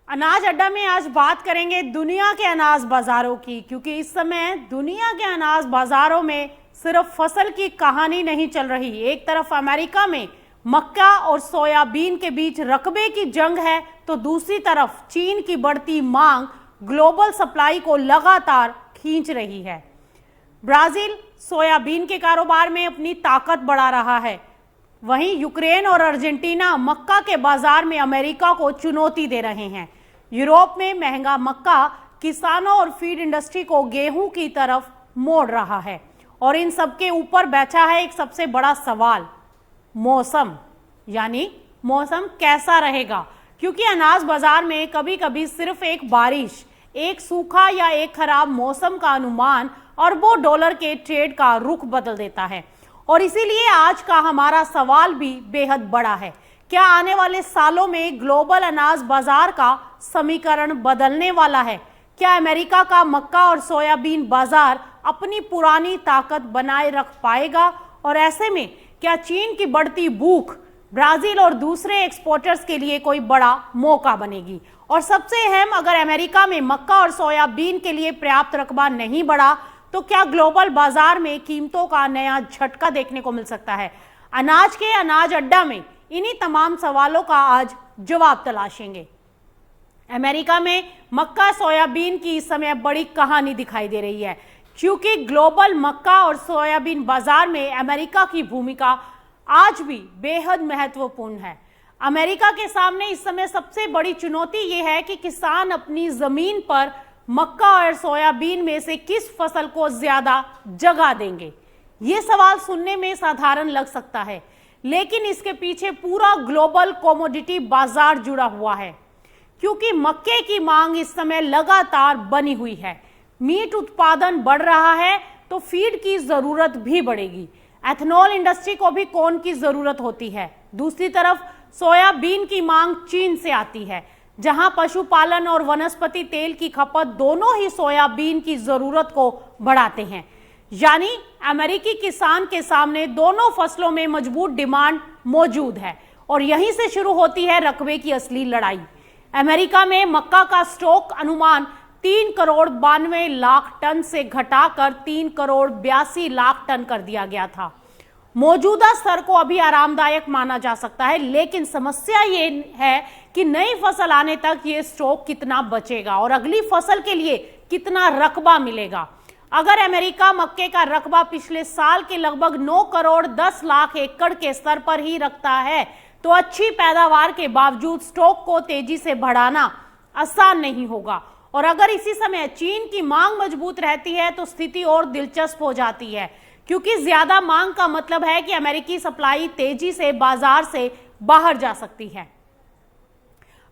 अनाज अड्डा में आज बात करेंगे दुनिया के अनाज बाजारों की, क्योंकि इस समय दुनिया के अनाज बाजारों में सिर्फ फसल की कहानी नहीं चल रही। एक तरफ अमेरिका में मक्का और सोयाबीन के बीच रकबे की जंग है, तो दूसरी तरफ चीन की बढ़ती मांग ग्लोबल सप्लाई को लगातार खींच रही है। ब्राजील सोयाबीन के कारोबार में अपनी ताकत बढ़ा रहा है, वहीं यूक्रेन और अर्जेंटीना मक्का के बाजार में अमेरिका को चुनौती दे रहे हैं। यूरोप में महंगा मक्का किसानों और फीड इंडस्ट्री को गेहूं की तरफ मोड़ रहा है, और इन सबके ऊपर बैठा है एक सबसे बड़ा सवाल, मौसम। यानी मौसम कैसा रहेगा, क्योंकि अनाज बाजार में कभी कभी सिर्फ एक बारिश, एक सूखा या एक खराब मौसम का अनुमान अरबों डॉलर के ट्रेड का रुख बदल देता है। और इसीलिए आज का हमारा सवाल भी बेहद बड़ा है। क्या आने वाले सालों में ग्लोबल अनाज बाजार का समीकरण बदलने वाला है? क्या अमेरिका का मक्का और सोयाबीन बाजार अपनी पुरानी ताकत बनाए रख पाएगा? और ऐसे में क्या चीन की बढ़ती भूख ब्राजील और दूसरे एक्सपोर्टर्स के लिए कोई बड़ा मौका बनेगी? और सबसे अहम, अगर अमेरिका में मक्का और सोयाबीन के लिए पर्याप्त रकबा नहीं बढ़ा, तो क्या ग्लोबल बाजार में कीमतों का नया झटका देखने को मिल सकता है? अनाज के अनाज अड्डा में इन्हीं तमाम सवालों का आज जवाब तलाशेंगे। अमेरिका में मक्का सोयाबीन की इस समय बड़ी कहानी दिखाई दे रही है, क्योंकि ग्लोबल मक्का और सोयाबीन बाजार में अमेरिका की भूमिका आज भी बेहद महत्वपूर्ण है। अमेरिका के सामने इस समय सबसे बड़ी चुनौती यह है कि किसान अपनी जमीन पर मक्का और सोयाबीन में से किस फसल को ज्यादा जगह देंगे। ये सवाल सुनने में साधारण लग सकता है, लेकिन इसके पीछे पूरा ग्लोबल कमोडिटी बाजार जुड़ा हुआ है, क्योंकि मक्के की मांग इस समय लगातार बनी हुई है। मीट उत्पादन बढ़ रहा है तो फीड की जरूरत भी बढ़ेगी। एथेनॉल इंडस्ट्री को भी कॉर्न की जरूरत होती है। दूसरी तरफ सोयाबीन की मांग चीन से आती है, जहां पशुपालन और वनस्पति तेल की खपत दोनों ही सोयाबीन की जरूरत को बढ़ाते हैं। यानी अमेरिकी किसान के सामने दोनों फसलों में मजबूत डिमांड मौजूद है, और यहीं से शुरू होती है रकबे की असली लड़ाई। अमेरिका में मक्का का स्टॉक अनुमान 3 करोड़ 92 लाख टन से घटाकर 3 करोड़ 82 लाख टन कर दिया गया था। मौजूदा स्तर को अभी आरामदायक माना जा सकता है, लेकिन समस्या ये है कि नई फसल आने तक ये स्टॉक कितना बचेगा और अगली फसल के लिए कितना रकबा मिलेगा। अगर अमेरिका मक्के का रकबा पिछले साल के लगभग 9 करोड़ 10 लाख एकड़ के स्तर पर ही रखता है, तो अच्छी पैदावार के बावजूद स्टॉक को तेजी से बढ़ाना आसान नहीं होगा। और अगर इसी समय चीन की मांग मजबूत रहती है तो स्थिति और दिलचस्प हो जाती है, क्योंकि ज्यादा मांग का मतलब है कि अमेरिकी सप्लाई तेजी से बाजार से बाहर जा सकती है।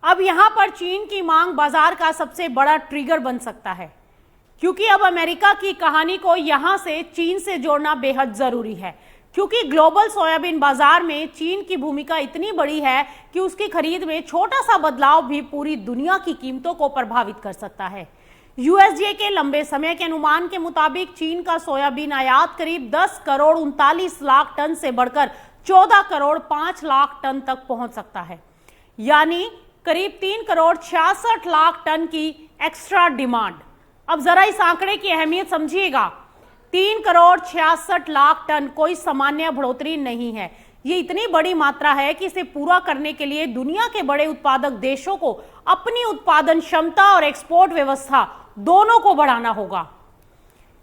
अब यहां पर चीन की मांग बाजार का सबसे बड़ा ट्रिगर बन सकता है, क्योंकि अब अमेरिका की कहानी को यहां से चीन से जोड़ना बेहद जरूरी है, क्योंकि ग्लोबल सोयाबीन बाजार में चीन की भूमिका इतनी बड़ी है कि उसकी खरीद में छोटा सा बदलाव भी पूरी दुनिया की कीमतों को प्रभावित कर सकता है। यूएसडीए के लंबे समय के अनुमान के मुताबिक चीन का सोयाबीन आयात करीब 10 करोड़ 39 लाख टन से बढ़कर 14 करोड़ 5 लाख टन तक पहुंच सकता है। यानी करीब 3 करोड़ 66 लाख टन की एक्स्ट्रा डिमांड। अब जरा इस आंकड़े की अहमियत समझिएगा। 3 करोड़ 66 लाख टन कोई सामान्य बढ़ोतरी नहीं है। ये इतनी बड़ी मात्रा है कि इसे पूरा करने के लिए दुनिया के बड़े उत्पादक देशों को अपनी उत्पादन क्षमता और एक्सपोर्ट व्यवस्था दोनों को बढ़ाना होगा,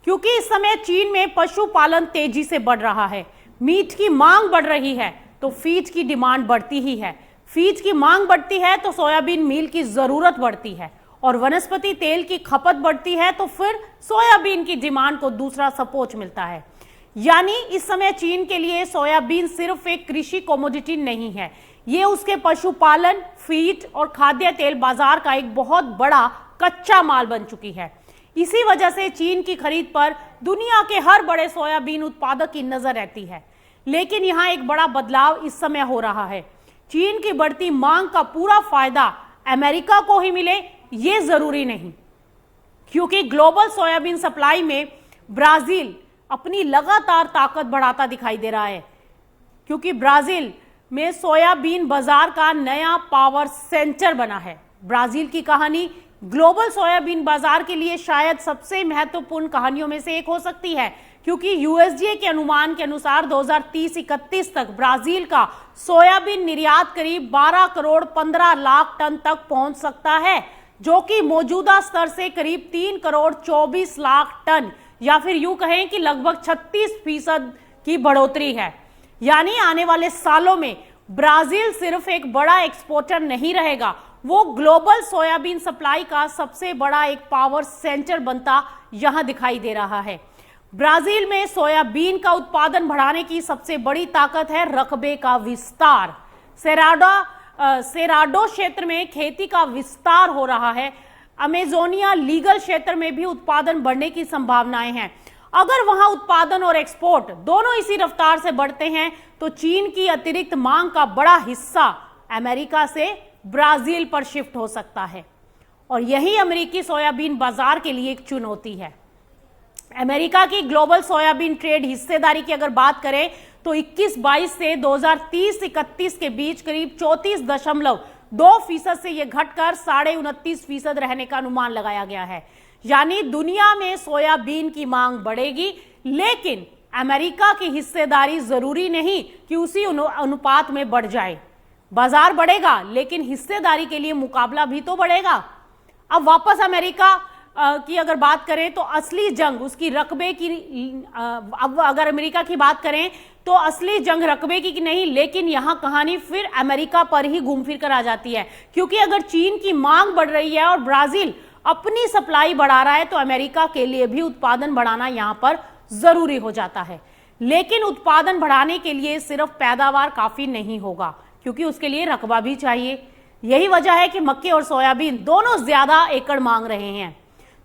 क्योंकि इस समय चीन में पशुपालन तेजी से बढ़ रहा है। मीट की मांग बढ़ रही है तो फीड की डिमांड बढ़ती ही है। फीड की मांग बढ़ती है तो सोयाबीन मील की जरूरत बढ़ती है, और वनस्पति तेल की खपत बढ़ती है तो फिर सोयाबीन की डिमांड को दूसरा सपोर्ट मिलता है। यानी इस समय चीन के लिए सोयाबीन सिर्फ एक कृषि कमोडिटी नहीं है, ये उसके पशुपालन, फीड और खाद्य तेल बाजार का एक बहुत बड़ा कच्चा माल बन चुकी है। इसी वजह से चीन की खरीद पर दुनिया के हर बड़े सोयाबीन उत्पादक की नजर रहती है। लेकिन यहाँ एक बड़ा बदलाव इस समय हो रहा है। चीन की बढ़ती मांग का पूरा फायदा अमेरिका को ही मिले ये जरूरी नहीं, क्योंकि ग्लोबल सोयाबीन सप्लाई में ब्राजील अपनी लगातार ताकत बढ़ाता दिखाई दे रहा है, क्योंकि ब्राजील में सोयाबीन बाजार का नया पावर सेंटर बना है। ब्राजील की कहानी ग्लोबल सोयाबीन बाजार के लिए शायद सबसे महत्वपूर्ण कहानियों में से एक हो सकती है, क्योंकि यूएसडीए के अनुमान के अनुसार 2030-31 तक ब्राजील का सोयाबीन निर्यात करीब 12 करोड़ 15 लाख टन तक पहुंच सकता है, जो कि मौजूदा स्तर से करीब 3 करोड़ 24 लाख टन या फिर यूं कहें कि लगभग 36% की बढ़ोतरी है। यानी आने वाले सालों में ब्राजील सिर्फ एक बड़ा एक्सपोर्टर नहीं रहेगा, वो ग्लोबल सोयाबीन सप्लाई का सबसे बड़ा एक पावर सेंटर बनता यहां दिखाई दे रहा है। ब्राजील में सोयाबीन का उत्पादन बढ़ाने की सबसे बड़ी ताकत है रकबे का विस्तार। सेराडो क्षेत्र में खेती का विस्तार हो रहा है। अमेजोनिया लीगल क्षेत्र में भी उत्पादन बढ़ने की संभावनाएं हैं। अगर वहां उत्पादन और एक्सपोर्ट दोनों इसी रफ्तार से बढ़ते हैं तो चीन की अतिरिक्त मांग का बड़ा हिस्सा अमेरिका से ब्राजील पर शिफ्ट हो सकता है, और यही अमेरिकी सोयाबीन बाजार के लिए एक चुनौती है। अमेरिका की ग्लोबल सोयाबीन ट्रेड हिस्सेदारी की अगर बात करें तो 21-22 से 2030-31 के बीच करीब 34.2% से यह घटकर 29.5% रहने का अनुमान लगाया गया है। यानी दुनिया में सोयाबीन की मांग बढ़ेगी, लेकिन अमेरिका की हिस्सेदारी जरूरी नहीं कि उसी अनुपात में बढ़ जाए। बाजार बढ़ेगा लेकिन हिस्सेदारी के लिए मुकाबला भी तो बढ़ेगा। अब वापस अमेरिका की अगर बात करें तो असली जंग उसकी रकबे की, अब अगर अमेरिका की बात करें तो असली जंग रकबे की नहीं, लेकिन यहां कहानी फिर अमेरिका पर ही घूम फिर कर आ जाती है, क्योंकि अगर चीन की मांग बढ़ रही है और ब्राजील अपनी सप्लाई बढ़ा रहा है तो अमेरिका के लिए भी उत्पादन बढ़ाना यहां पर जरूरी हो जाता है। लेकिन उत्पादन बढ़ाने के लिए सिर्फ पैदावार काफी नहीं होगा, क्योंकि उसके लिए रकबा भी चाहिए। यही वजह है कि मक्के और सोयाबीन दोनों ज्यादा एकड़ मांग रहे हैं।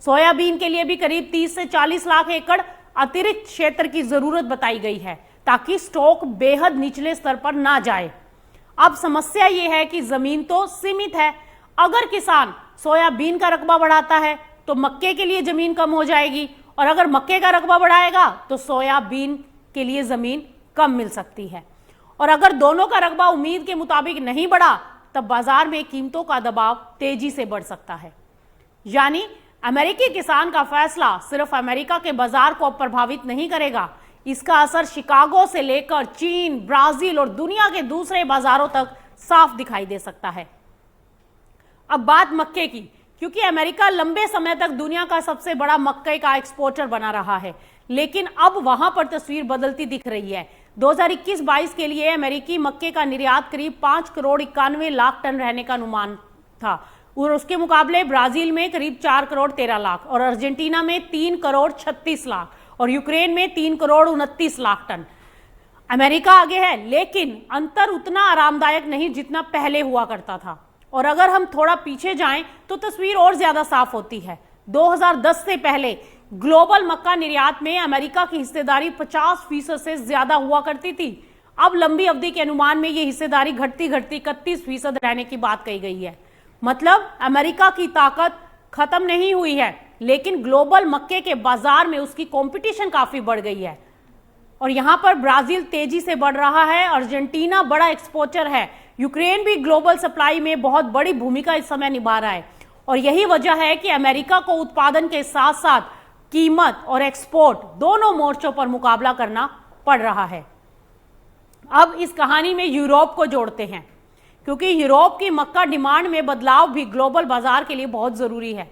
सोयाबीन के लिए भी करीब 30 से 40 लाख एकड़ अतिरिक्त क्षेत्र की जरूरत बताई गई है, ताकि स्टॉक बेहद निचले स्तर पर ना जाए। अब समस्या यह है कि जमीन तो सीमित है। अगर किसान सोयाबीन का रकबा बढ़ाता है तो मक्के के लिए जमीन कम हो जाएगी, और अगर मक्के का रकबा बढ़ाएगा तो सोयाबीन के लिए जमीन कम मिल सकती है। और अगर दोनों का रकबा उम्मीद के मुताबिक नहीं बढ़ा तब बाजार में कीमतों का दबाव तेजी से बढ़ सकता है। यानी अमेरिकी किसान का फैसला सिर्फ अमेरिका के बाजार को प्रभावित नहीं करेगा, इसका असर शिकागो से लेकर चीन, ब्राजील और दुनिया के दूसरे बाजारों तक साफ दिखाई दे सकता है। अब बात मक्के की, क्योंकि अमेरिका लंबे समय तक दुनिया का सबसे बड़ा मक्के का एक्सपोर्टर बना रहा है, लेकिन अब वहां पर तस्वीर बदलती दिख रही है। 2021-22 के लिए अमेरिकी मक्के का निर्यात करीब 5 करोड़ 91 लाख टन रहने का अनुमान था, और उसके मुकाबले ब्राजील में करीब 4 करोड़ 13 लाख, और अर्जेंटीना में 3 करोड़ 36 लाख, और यूक्रेन में 3 करोड़ 29 लाख टन। अमेरिका आगे है, लेकिन अंतर उतना आरामदायक नहीं जितना पहले हुआ करता था। और अगर हम थोड़ा पीछे जाएं तो तस्वीर और ज्यादा साफ होती है। 2010 से पहले ग्लोबल मक्का निर्यात में अमेरिका की हिस्सेदारी 50% से ज्यादा हुआ करती थी। अब लंबी अवधि के अनुमान में यह हिस्सेदारी घटती घटती 31% रहने की बात कही गई है। मतलब अमेरिका की ताकत खत्म नहीं हुई है, लेकिन ग्लोबल मक्के के बाजार में उसकी कंपटीशन काफी बढ़ गई है। और यहां पर ब्राजील तेजी से बढ़ रहा है, अर्जेंटीना बड़ा एक्सपोर्टर है, यूक्रेन भी ग्लोबल सप्लाई में बहुत बड़ी भूमिका इस समय निभा रहा है। और यही वजह है कि अमेरिका को उत्पादन के साथ साथ कीमत और एक्सपोर्ट दोनों मोर्चों पर मुकाबला करना पड़ रहा है। अब इस कहानी में यूरोप को जोड़ते हैं, क्योंकि यूरोप की मक्का डिमांड में बदलाव भी ग्लोबल बाजार के लिए बहुत जरूरी है।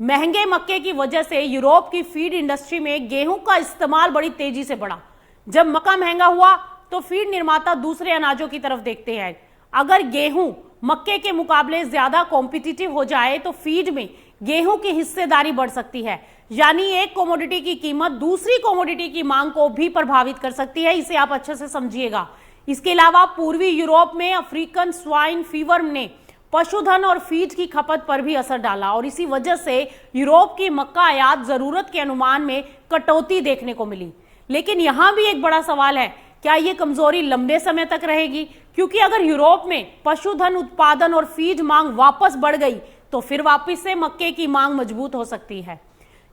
महंगे मक्के की वजह से यूरोप की फीड इंडस्ट्री में गेहूं का इस्तेमाल बड़ी तेजी से बढ़ा। जब मक्का महंगा हुआ तो फीड निर्माता दूसरे अनाजों की तरफ देखते हैं। अगर गेहूं मक्के के मुकाबले ज्यादा कॉम्पिटिटिव हो जाए तो फीड में गेहूं की हिस्सेदारी बढ़ सकती है, यानी एक कमोडिटी की कीमत दूसरी कमोडिटी की मांग को भी प्रभावित कर सकती है। इसे आप अच्छे से समझिएगा। इसके अलावा पूर्वी यूरोप में अफ्रीकन स्वाइन फीवर ने पशुधन और फीड की खपत पर भी असर डाला, और इसी वजह से यूरोप की मक्का आयात जरूरत के अनुमान में कटौती देखने को मिली। लेकिन यहां भी एक बड़ा सवाल है, क्या यह कमजोरी लंबे समय तक रहेगी? क्योंकि अगर यूरोप में पशुधन उत्पादन और फीड मांग वापस बढ़ गई तो फिर वापस से मक्के की मांग मजबूत हो सकती है।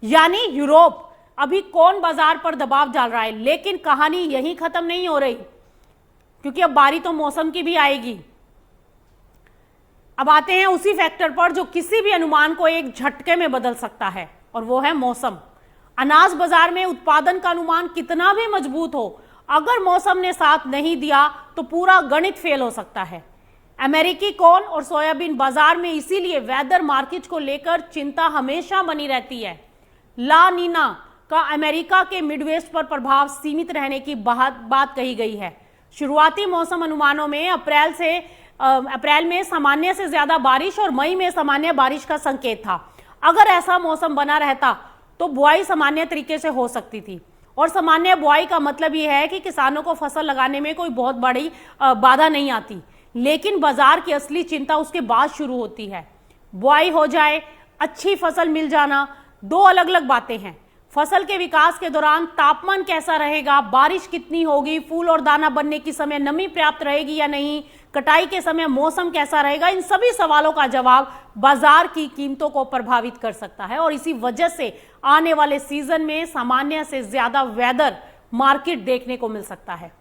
यानी यूरोप अभी कौन बाजार पर दबाव डाल रहा है, लेकिन कहानी यहीं खत्म नहीं हो रही, क्योंकि अब बारी तो मौसम की भी आएगी। अब आते हैं उसी फैक्टर पर जो किसी भी अनुमान को एक झटके में बदल सकता है, और वो है मौसम। अनाज बाजार में उत्पादन का अनुमान कितना भी मजबूत हो, अगर मौसम ने साथ नहीं दिया तो पूरा गणित फेल हो सकता है। अमेरिकी कॉर्न और सोयाबीन बाजार में इसीलिए वेदर मार्केट को लेकर चिंता हमेशा बनी रहती है। ला नीना का अमेरिका के मिडवेस्ट पर प्रभाव सीमित रहने की बात कही गई है। शुरुआती मौसम अनुमानों में अप्रैल में सामान्य से ज्यादा बारिश और मई में सामान्य बारिश का संकेत था। अगर ऐसा मौसम बना रहता तो बुआई सामान्य तरीके से हो सकती थी, और सामान्य बुआई का मतलब यह है कि किसानों को फसल लगाने में कोई बहुत बड़ी बाधा नहीं आती। लेकिन बाजार की असली चिंता उसके बाद शुरू होती है। बुआई हो जाए, अच्छी फसल मिल जाना, दो अलग अलग बातें हैं। फसल के विकास के दौरान तापमान कैसा रहेगा, बारिश कितनी होगी, फूल और दाना बनने के समय नमी पर्याप्त रहेगी या नहीं, कटाई के समय मौसम कैसा रहेगा, इन सभी सवालों का जवाब बाजार की कीमतों को प्रभावित कर सकता है। और इसी वजह से आने वाले सीजन में सामान्य से ज्यादा वेदर मार्केट देखने को मिल सकता है।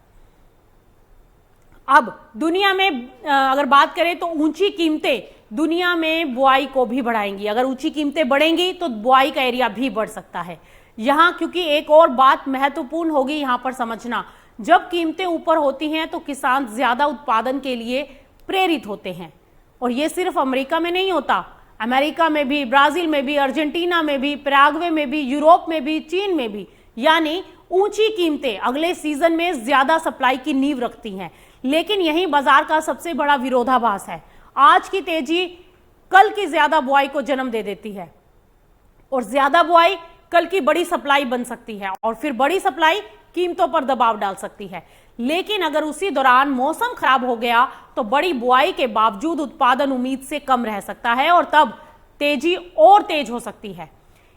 अब दुनिया में अगर बात करें तो ऊंची कीमतें दुनिया में बुआई को भी बढ़ाएंगी। अगर ऊंची कीमतें बढ़ेंगी तो बुआई का एरिया भी बढ़ सकता है। यहां क्योंकि एक और बात महत्वपूर्ण होगी यहां पर समझना, जब कीमतें ऊपर होती हैं तो किसान ज्यादा उत्पादन के लिए प्रेरित होते हैं। और ये सिर्फ अमेरिका में नहीं होता, अमेरिका में भी, ब्राजील में भी, अर्जेंटीना में भी, पैराग्वे में भी, यूरोप में भी, चीन में भी। यानी ऊंची कीमतें अगले सीजन में ज्यादा सप्लाई की नींव रखती हैं। लेकिन यही बाजार का सबसे बड़ा विरोधाभास है। आज की तेजी कल की ज्यादा बुआई को जन्म दे देती है, और ज्यादा बुआई कल की बड़ी सप्लाई बन सकती है, और फिर बड़ी सप्लाई कीमतों पर दबाव डाल सकती है। लेकिन अगर उसी दौरान मौसम खराब हो गया तो बड़ी बुआई के बावजूद उत्पादन उम्मीद से कम रह सकता है, और तब तेजी और तेज हो सकती है।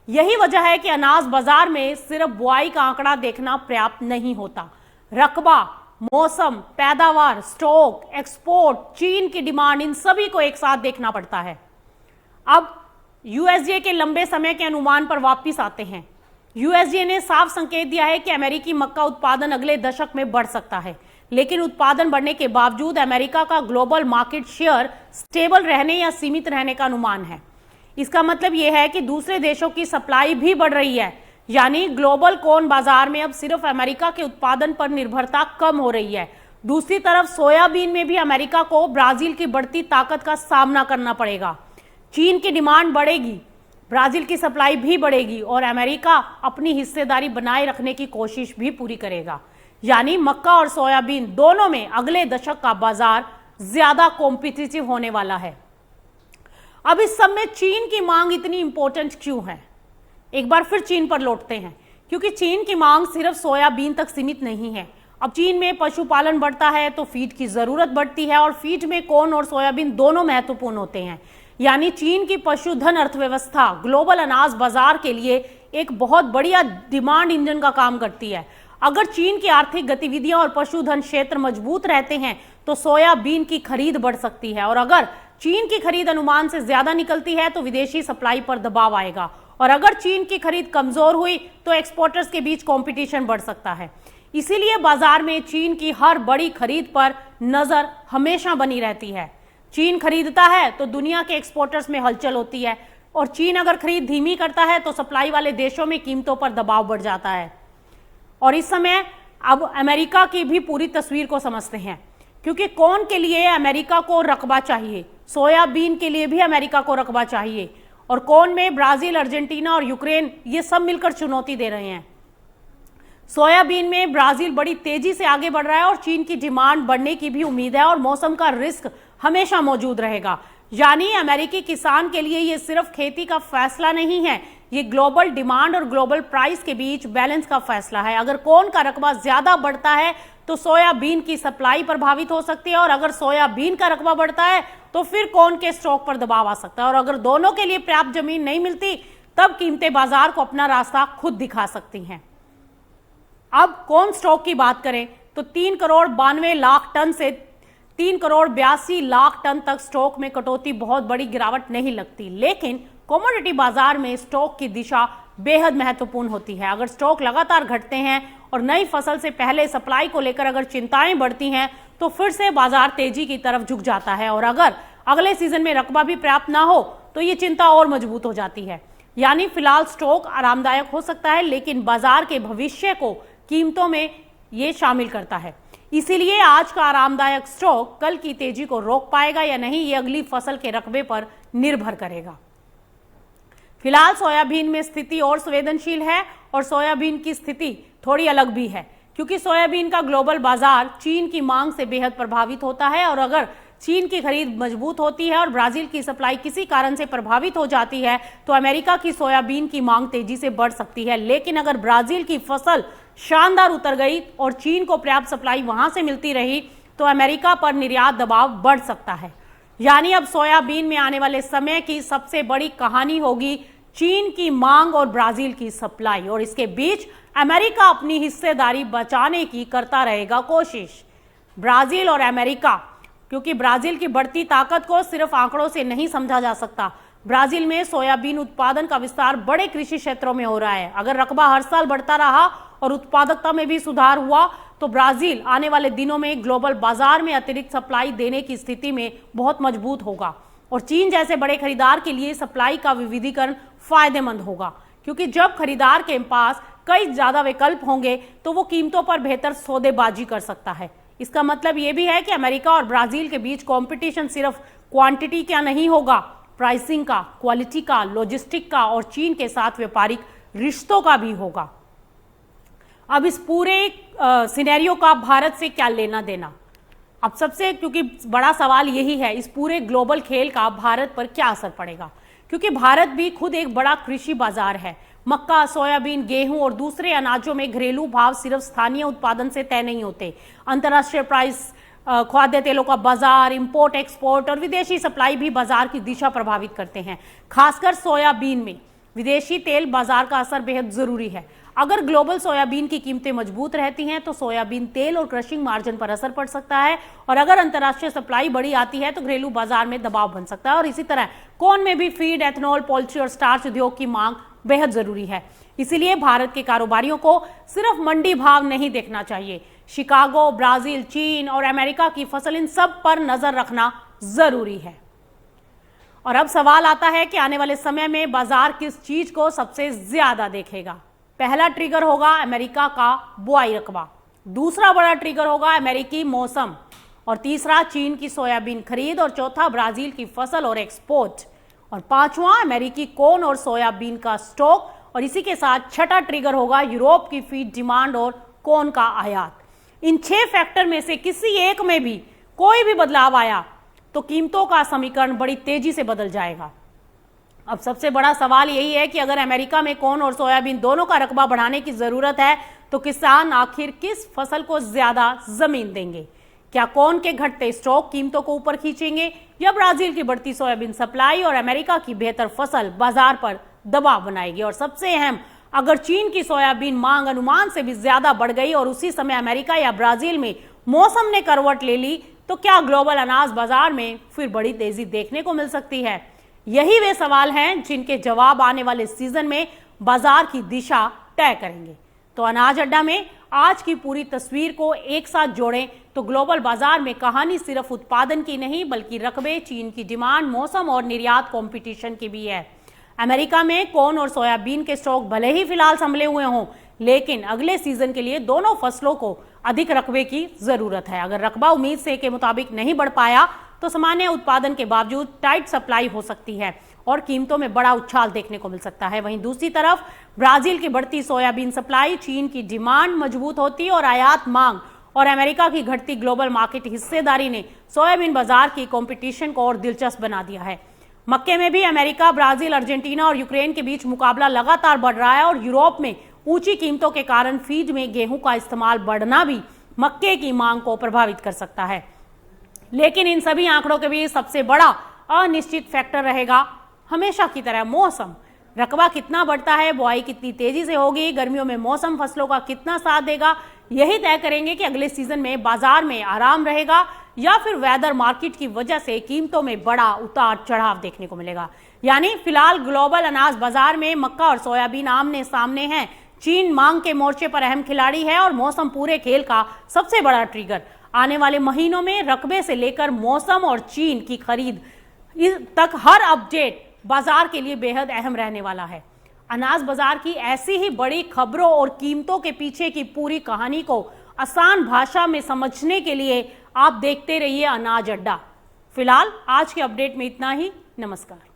यही वजह है कि अनाज बाजार में सिर्फ बुआई का आंकड़ा देखना पर्याप्त नहीं होता। रकबा, मौसम, पैदावार, स्टॉक, एक्सपोर्ट, चीन की डिमांड, इन सभी को एक साथ देखना पड़ता है। अब यूएसडीए के लंबे समय के अनुमान पर वापस आते हैं। यूएसडीए ने साफ संकेत दिया है कि अमेरिकी मक्का उत्पादन अगले दशक में बढ़ सकता है। लेकिन उत्पादन बढ़ने के बावजूद अमेरिका का ग्लोबल मार्केट शेयर स्टेबल रहने या सीमित रहने का अनुमान है। इसका मतलब यह है कि दूसरे देशों की सप्लाई भी बढ़ रही है। यानी ग्लोबल कॉर्न बाजार में अब सिर्फ अमेरिका के उत्पादन पर निर्भरता कम हो रही है। दूसरी तरफ सोयाबीन में भी अमेरिका को ब्राजील की बढ़ती ताकत का सामना करना पड़ेगा। चीन की डिमांड बढ़ेगी, ब्राजील की सप्लाई भी बढ़ेगी, और अमेरिका अपनी हिस्सेदारी बनाए रखने की कोशिश भी पूरी करेगा। यानी मक्का और सोयाबीन दोनों में अगले दशक का बाजार ज्यादा कॉम्पिटिटिव होने वाला है। अब इस सब में चीन की मांग इतनी इंपॉर्टेंट क्यों है? एक बार फिर चीन पर लौटते हैं, क्योंकि चीन की मांग सिर्फ सोयाबीन तक सीमित नहीं है। अब चीन में पशुपालन बढ़ता है तो फीड की जरूरत बढ़ती है, और फीड में कॉर्न और सोयाबीन दोनों महत्वपूर्ण होते हैं। यानी चीन की पशुधन अर्थव्यवस्था ग्लोबल अनाज बाजार के लिए एक बहुत बढ़िया डिमांड इंजन का काम करती है। अगर चीन की आर्थिक गतिविधियां और पशुधन क्षेत्र मजबूत रहते हैं तो सोयाबीन की खरीद बढ़ सकती है, और अगर चीन की खरीद अनुमान से ज्यादा निकलती है तो विदेशी सप्लाई पर दबाव आएगा, और अगर चीन की खरीद कमजोर हुई तो एक्सपोर्टर्स के बीच कंपटीशन बढ़ सकता है। इसीलिए बाजार में चीन की हर बड़ी खरीद पर नजर हमेशा बनी रहती है। चीन खरीदता है तो दुनिया के एक्सपोर्टर्स में हलचल होती है, और चीन अगर खरीद धीमी करता है तो सप्लाई वाले देशों में कीमतों पर दबाव बढ़ जाता है। और इस समय अब अमेरिका की भी पूरी तस्वीर को समझते हैं, क्योंकि कॉर्न के लिए अमेरिका को रकबा चाहिए, सोयाबीन के लिए भी अमेरिका को रकबा चाहिए, और कॉर्न में ब्राजील, अर्जेंटीना और यूक्रेन ये सब मिलकर चुनौती दे रहे हैं। सोयाबीन में ब्राजील बड़ी तेजी से आगे बढ़ रहा है, और चीन की डिमांड बढ़ने की भी उम्मीद है, और मौसम का रिस्क हमेशा मौजूद रहेगा। यानी अमेरिकी किसान के लिए ये सिर्फ खेती का फैसला नहीं है, ये ग्लोबल डिमांड और ग्लोबल प्राइस के बीच बैलेंस का फैसला है। अगर कॉर्न का रकबा ज्यादा बढ़ता है तो सोयाबीन की सप्लाई प्रभावित हो सकती है, और अगर सोयाबीन का रकबा बढ़ता है तो फिर कॉर्न के स्टॉक पर दबाव आ सकता है, और अगर दोनों के लिए पर्याप्त जमीन नहीं मिलती तब कीमतें बाजार को अपना रास्ता खुद दिखा सकती हैं। अब कॉर्न स्टॉक की बात करें तो 3 करोड़ 92 लाख टन से 3 करोड़ 82 लाख टन तक स्टॉक में कटौती बहुत बड़ी गिरावट नहीं लगती। लेकिन कमोडिटी बाजार में स्टॉक की दिशा बेहद महत्वपूर्ण होती है। अगर स्टॉक लगातार घटते हैं और नई फसल से पहले सप्लाई को लेकर अगर चिंताएं बढ़ती हैं तो फिर से बाजार तेजी की तरफ झुक जाता है, और अगर अगले सीजन में रकबा भी प्राप्त ना हो तो ये चिंता और मजबूत हो जाती है। यानी फिलहाल स्टॉक आरामदायक हो सकता है, लेकिन बाजार के भविष्य को कीमतों में ये शामिल करता है। इसीलिए आज का आरामदायक स्टॉक कल की तेजी को रोक पाएगा या नहीं, ये अगली फसल के रकबे पर निर्भर करेगा। फिलहाल सोयाबीन में स्थिति और संवेदनशील है और सोयाबीन की स्थिति थोड़ी अलग भी है, क्योंकि सोयाबीन का ग्लोबल बाजार चीन की मांग से बेहद प्रभावित होता है और अगर चीन की खरीद मजबूत होती है और ब्राजील की सप्लाई किसी कारण से प्रभावित हो जाती है तो अमेरिका की सोयाबीन की मांग तेजी से बढ़ सकती है। लेकिन अगर ब्राजील की फसल शानदार उतर गई और चीन को पर्याप्त सप्लाई वहां से मिलती रही तो अमेरिका पर निर्यात दबाव बढ़ सकता है। यानी अब सोयाबीन में आने वाले समय की सबसे बड़ी कहानी होगी चीन की मांग और ब्राजील की सप्लाई, और इसके बीच अमेरिका अपनी हिस्सेदारी बचाने की करता रहेगा कोशिश। ब्राजील और अमेरिका, क्योंकि ब्राजील की बढ़ती ताकत को सिर्फ आंकड़ों से नहीं समझा जा सकता। ब्राजील में सोयाबीन उत्पादन का विस्तार बड़े कृषि क्षेत्रों में हो रहा है। अगर रकबा हर साल बढ़ता रहा और उत्पादकता में भी सुधार हुआ तो ब्राजील आने वाले दिनों में ग्लोबल बाजार में अतिरिक्त सप्लाई देने की स्थिति में बहुत मजबूत होगा और चीन जैसे बड़े खरीदार के लिए सप्लाई का विविधीकरण फायदेमंद होगा, क्योंकि जब खरीदार के पास कई ज्यादा विकल्प होंगे तो वो कीमतों पर बेहतर सौदेबाजी कर सकता है। इसका मतलब ये भी है कि अमेरिका और ब्राजील के बीच कंपटीशन सिर्फ क्वांटिटी का नहीं होगा, प्राइसिंग का, क्वालिटी का, लॉजिस्टिक का और चीन के साथ व्यापारिक रिश्तों का भी होगा। अब इस पूरे सिनेरियो का भारत से क्या लेना देना? अब सबसे, क्योंकि बड़ा सवाल यही है, इस पूरे ग्लोबल खेल का भारत पर क्या असर पड़ेगा, क्योंकि भारत भी खुद एक बड़ा कृषि बाजार है। मक्का, सोयाबीन, गेहूं और दूसरे अनाजों में घरेलू भाव सिर्फ स्थानीय उत्पादन से तय नहीं होते। अंतर्राष्ट्रीय प्राइस, खाद्य तेलों का बाजार, इंपोर्ट एक्सपोर्ट और विदेशी सप्लाई भी बाजार की दिशा प्रभावित करते हैं। खासकर सोयाबीन में विदेशी तेल बाजार का असर बेहद जरूरी है। अगर ग्लोबल सोयाबीन की कीमतें मजबूत रहती हैं तो सोयाबीन तेल और क्रशिंग मार्जिन पर असर पड़ सकता है, और अगर अंतर्राष्ट्रीय सप्लाई बड़ी आती है तो घरेलू बाजार में दबाव बन सकता है। और इसी तरह कॉर्न में भी फीड, एथेनॉल, पोल्ट्री और स्टार्च उद्योग की मांग बेहद जरूरी है। इसीलिए भारत के कारोबारियों को सिर्फ मंडी भाव नहीं देखना चाहिए। शिकागो, ब्राजील, चीन और अमेरिका की फसल, इन सब पर नजर रखना जरूरी है। और अब सवाल आता है कि आने वाले समय में बाजार किस चीज को सबसे ज्यादा देखेगा। पहला ट्रिगर होगा अमेरिका का बुआई रकबा, दूसरा बड़ा ट्रिगर होगा अमेरिकी मौसम, और तीसरा चीन की सोयाबीन खरीद, और चौथा ब्राजील की फसल और एक्सपोर्ट, और पांचवा अमेरिकी कॉर्न और सोयाबीन का स्टॉक, और इसी के साथ छठा ट्रिगर होगा यूरोप की फीड डिमांड और कॉर्न का आयात। इन 6 फैक्टर में से किसी एक में भी कोई भी बदलाव आया तो कीमतों का समीकरण बड़ी तेजी से बदल जाएगा। अब सबसे बड़ा सवाल यही है कि अगर अमेरिका में कॉर्न और सोयाबीन दोनों का रकबा बढ़ाने की जरूरत है तो किसान आखिर किस फसल को ज्यादा जमीन देंगे? क्या कॉर्न के घटते स्टॉक कीमतों को ऊपर खींचेंगे, या ब्राजील की बढ़ती सोयाबीन सप्लाई और अमेरिका की बेहतर फसल बाजार पर दबाव बनाएगी? और सबसे अहम, अगर चीन की सोयाबीन मांग अनुमान से भी ज्यादा बढ़ गई और उसी समय अमेरिका या ब्राजील में मौसम ने करवट ले ली तो क्या ग्लोबल अनाज बाजार में फिर बड़ी तेजी देखने को मिल सकती है? यही वे सवाल हैं जिनके जवाब आने वाले सीजन में बाजार की दिशा तय करेंगे। तो अनाज अड्डा में आज की पूरी तस्वीर को एक साथ जोड़ें तो ग्लोबल बाजार में कहानी सिर्फ उत्पादन की नहीं बल्कि रकबे, चीन की डिमांड, मौसम और निर्यात कंपटीशन की भी है। अमेरिका में कॉर्न और सोयाबीन के स्टॉक भले ही फिलहाल संभले हुए हों, लेकिन अगले सीजन के लिए दोनों फसलों को अधिक रकबे की जरूरत है। अगर रकबा उम्मीद से के मुताबिक नहीं बढ़ पाया तो सामान्य उत्पादन के बावजूद टाइट सप्लाई हो सकती है और कीमतों में बड़ा उछाल देखने को मिल सकता है। वहीं दूसरी तरफ ब्राजील की बढ़ती सोयाबीन सप्लाई, चीन की डिमांड मजबूत होती और आयात मांग और अमेरिका की घटती ग्लोबल मार्केट हिस्सेदारी ने सोयाबीन बाजार की कंपटीशन को और दिलचस्प बना दिया है। मक्के में भी अमेरिका, ब्राजील, अर्जेंटीना और यूक्रेन के बीच मुकाबला लगातार बढ़ रहा है और यूरोप में ऊंची कीमतों के कारण फीड में गेहूं का इस्तेमाल बढ़ना भी मक्के की मांग को प्रभावित कर सकता है। लेकिन इन सभी आंकड़ों के बीच सबसे बड़ा अनिश्चित फैक्टर रहेगा हमेशा की तरह मौसम। रकबा कितना बढ़ता है, बुआई कितनी तेजी से होगी, गर्मियों में मौसम फसलों का कितना साथ देगा, यही तय करेंगे कि अगले सीजन में बाजार में आराम रहेगा या फिर वेदर मार्केट की वजह से कीमतों में बड़ा उतार चढ़ाव देखने को मिलेगा। यानी फिलहाल ग्लोबल अनाज बाजार में मक्का और सोयाबीन आमने सामने हैं। चीन मांग के मोर्चे पर अहम खिलाड़ी है और मौसम पूरे खेल का सबसे बड़ा ट्रिगर। आने वाले महीनों में रकबे से लेकर मौसम और चीन की खरीद तक हर अपडेट बाजार के लिए बेहद अहम रहने वाला है। अनाज बाजार की ऐसी ही बड़ी खबरों और कीमतों के पीछे की पूरी कहानी को आसान भाषा में समझने के लिए आप देखते रहिए अनाज अड्डा। फिलहाल आज के अपडेट में इतना ही। नमस्कार।